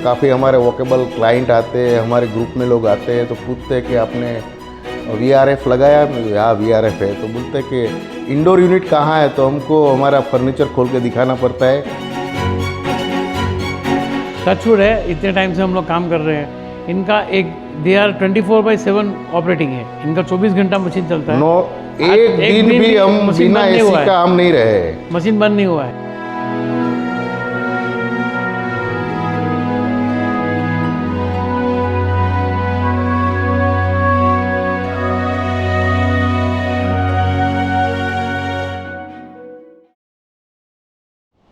काफ़ी हमारे वोकेबल क्लाइंट आते हैं, हमारे ग्रुप में लोग आते हैं तो पूछते हैं कि आपने VRF लगाया? हाँ VRF है। तो बोलते हैं कि इंडोर यूनिट कहाँ है, तो हमको हमारा फर्नीचर खोल के दिखाना पड़ता है। टचवुड है, इतने टाइम से हम लोग काम कर रहे हैं। इनका एक दे आर 24/7 ऑपरेटिंग है, इनका 24 घंटा मशीन चलता है। एक दिन भी हम मशीन बिना बंद नहीं एसी हुआ है। का हम नहीं रहे। मशीन बंद नहीं हुआ है।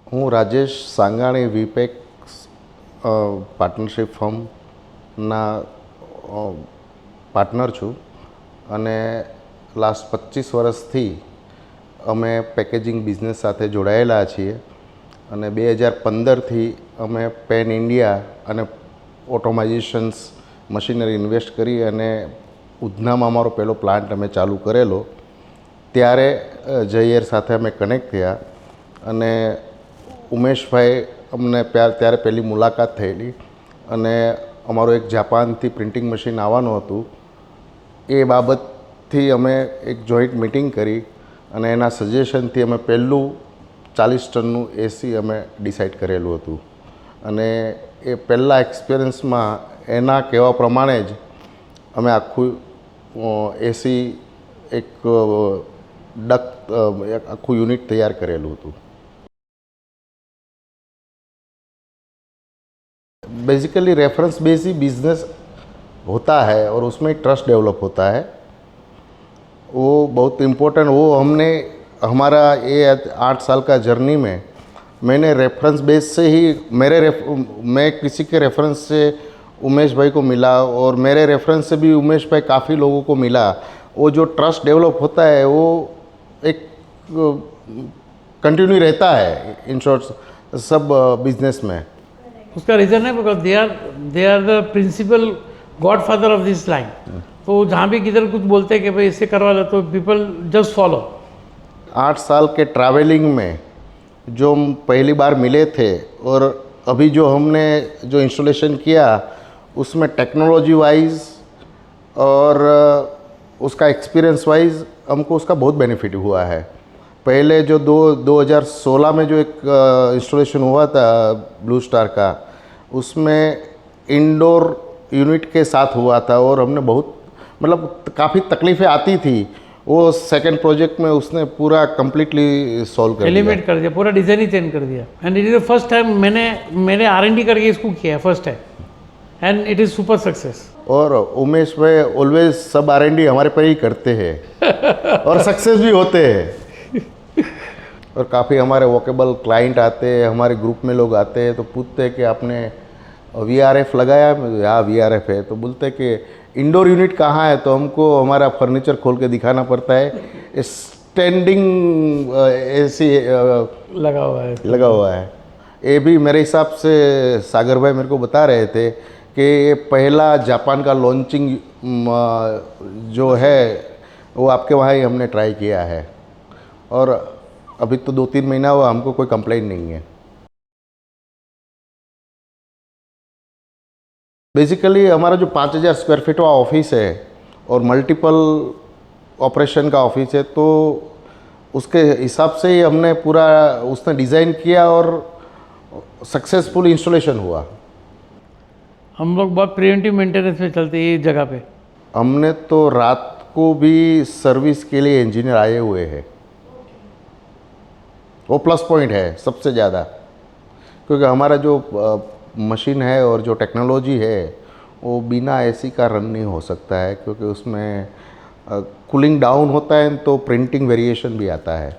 હું રાજેશ સાંગાણી વીપેક્સ પાર્ટનરશિપ ફર્મના પાર્ટનર છું અને લાસ્ટ 25 વર્ષથી અમે પેકેજિંગ બિઝનેસ સાથે જોડાયેલા છીએ અને 2015થી અમે પેન ઇન્ડિયા અને ઓટોમાઇઝેશન્સ મશીનરી ઇન્વેસ્ટ કરી અને ઉધનામાં અમારો પહેલો પ્લાન્ટ અમે ચાલુ કરેલો। ત્યારે જયર સાથે અમે કનેક્ટ થયા અને ઉમેશભાઈ અમને ત્યારે પહેલી મુલાકાત થયેલી અને અમારું એક જાપાનથી પ્રિન્ટિંગ મશીન આવવાનું હતું, એ બાબતથી અમે એક જોઈન્ટ મિટિંગ કરી અને એના સજેશનથી અમે પહેલું 40 ટનનું એસી અમે ડિસાઇડ કરેલું હતું અને એ પહેલાં એક્સપિરિયન્સમાં એના કહેવા પ્રમાણે જ અમે આખું એસી એક આખું યુનિટ તૈયાર કરેલું હતું। बेसिकली रेफरेंस बेस ही बिज़नेस होता है और उसमें ट्रस्ट डेवलप होता है, वो बहुत इम्पोर्टेंट। वो हमने हमारा ये 8 साल का जर्नी में मैंने रेफरेंस बेस से ही मैं किसी के रेफरेंस से उमेश भाई को मिला और मेरे रेफरेंस से भी उमेश भाई काफ़ी लोगों को मिला। वो जो ट्रस्ट डेवलप होता है वो एक कंटिन्यू रहता है इन शॉर्ट सब बिजनेस में। उसका रीज़न है because they are the principal godfather of this line. तो जहाँ भी किधर कुछ बोलते हैं कि भाई इससे करवा लो तो पीपल जस्ट फॉलो। 8 साल के ट्रैवलिंग में जो हम पहली बार मिले थे और अभी जो हमने जो इंस्टॉलेशन किया उसमें टेक्नोलॉजी वाइज और उसका एक्सपीरियंस वाइज हमको उसका बहुत बेनिफिट हुआ है। पहले जो 2016 में जो एक इंस्टॉलेशन हुआ था ब्लू स्टार का, उसमें इंडोर यूनिट के साथ हुआ था और हमने बहुत मतलब काफ़ी तकलीफ़ें आती थी। वो सेकंड प्रोजेक्ट में उसने पूरा कम्प्लीटली सॉल्व कर दिया, एलिमिनेट कर दिया, पूरा डिज़ाइन ही चेंज कर दिया। And it is the first time मैंने R&D करके इसको किया है, first time, and it is super success. और उमेश भाई ऑलवेज सब R&D हमारे पर ही करते हैं और सक्सेस भी होते हैं। और काफ़ी हमारे वोकेबल क्लाइंट आते हैं, हमारे ग्रुप में लोग आते हैं तो पूछते हैं कि आपने VRF लगाया? हाँ VRF है। तो बोलते हैं कि इंडोर यूनिट कहाँ है, तो हमको हमारा फर्नीचर खोल के दिखाना पड़ता है। स्टैंडिंग एसी लगा हुआ है। ये भी मेरे हिसाब से सागर भाई मेरे को बता रहे थे कि ये पहला जापान का लॉन्चिंग जो है वो आपके वहाँ ही हमने ट्राई किया है और अभी तो 2-3 महीना हुआ, हमको कोई कंप्लेंट नहीं है। बेसिकली हमारा जो 5000 स्क्वायर फीट का ऑफिस है और मल्टीपल ऑपरेशन का ऑफिस है, तो उसके हिसाब से ही हमने पूरा उसने डिज़ाइन किया और सक्सेसफुल इंस्टॉलेशन हुआ। हम लोग बहुत प्रिवेंटिव मेंटेनेंस में चलते हैं इस जगह पे। हमने तो रात को भी सर्विस के लिए इंजीनियर आए हुए हैं, वो प्लस पॉइंट है सबसे ज़्यादा, क्योंकि हमारा जो मशीन है और जो टेक्नोलॉजी है वो बिना एसी का रन नहीं हो सकता है, क्योंकि उसमें कूलिंग डाउन होता है तो प्रिंटिंग वेरिएशन भी आता है।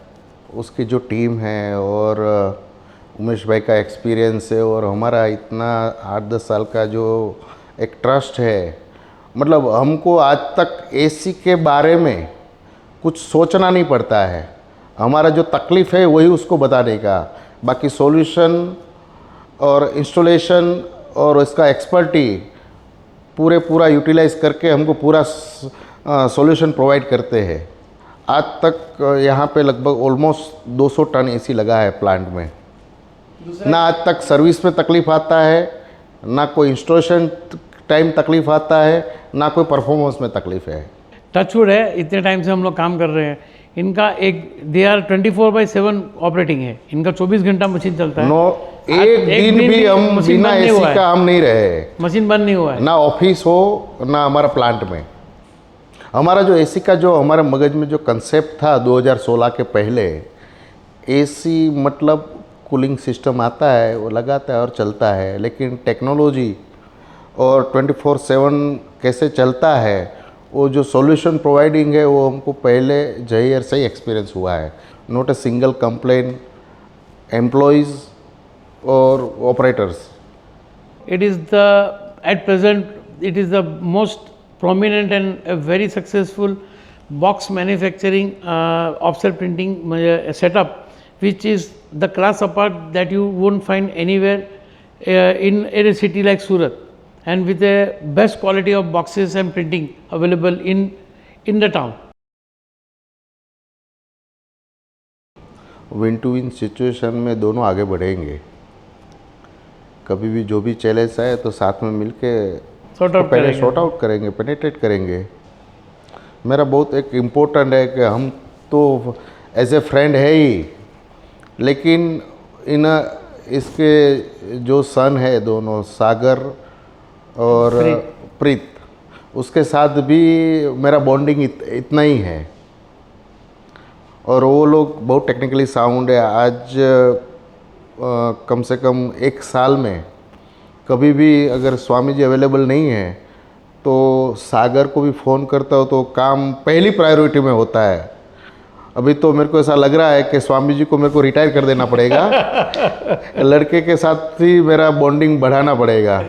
उसकी जो टीम है और उमेश भाई का एक्सपीरियंस है और हमारा इतना 8-10 साल का जो एक ट्रस्ट है, मतलब हमको आज तक एसी के बारे में कुछ सोचना नहीं पड़ता है। हमारा जो तकलीफ़ है वही उसको बताने का, बाकी सॉल्यूशन और इंस्टॉलेशन और इसका एक्सपर्टी पूरा यूटिलाइज़ करके हमको पूरा सॉल्यूशन प्रोवाइड करते हैं। आज तक यहाँ पे लगभग ऑलमोस्ट 200 टन एसी लगा है प्लांट में। ना आज तक सर्विस में तकलीफ़ आता है, ना कोई इंस्टॉलेशन टाइम तकलीफ़ आता है, ना कोई परफॉर्मेंस में तकलीफ़ है। टचवुड है, इतने टाइम से हम लोग काम कर रहे हैं। इनका एक दे आर 24/7 ऑपरेटिंग है, इनका 24 घंटा मशीन चलता है। नो आज एक दिन भी हम मशीन बिना बंद नहीं एसी हुआ है। का हम नहीं रहे, मशीन बंद नहीं हुआ है। ना ऑफिस हो ना हमारा प्लांट में। हमारा जो एसी का जो हमारे मगज में जो कंसेप्ट था 2016 के पहले, एसी मतलब कूलिंग सिस्टम आता है, वो लगाता है और चलता है, लेकिन टेक्नोलॉजी और 24/7 कैसे चलता है, वो जो सॉल्यूशन प्रोवाइडिंग है, वो हमको पहले जहीर से ही एक्सपीरियंस हुआ है। Not a single complain, employees और operators. It is the at present it is the most prominent and a very successful box manufacturing offset printing setup, which is the class apart that you won't find anywhere in a city like Surat, and with the best quality of boxes and printing available in the town. Win to win situation में दोनों आगे बढ़ेंगे। कभी भी जो भी challenge आए तो साथ में मिलके Sort out पहले करेंगे। सॉर्ट आउट करेंगे, पेनिट्रेट करेंगे। मेरा बहुत एक इम्पोर्टेंट है कि हम तो एज ए फ्रेंड है ही, लेकिन इन इसके जो सन है दोनों, सागर और प्रीत, उसके साथ भी मेरा बॉन्डिंग इतना ही है। और वो लोग बहुत टेक्निकली साउंड है। आज कम से कम एक साल में कभी भी अगर स्वामी जी अवेलेबल नहीं है तो सागर को भी फ़ोन करता हो तो काम पहली प्रायोरिटी में होता है। अभी तो मेरे को ऐसा लग रहा है कि स्वामी जी को मेरे को रिटायर कर देना पड़ेगा, लड़के के साथ ही मेरा बॉन्डिंग बढ़ाना पड़ेगा।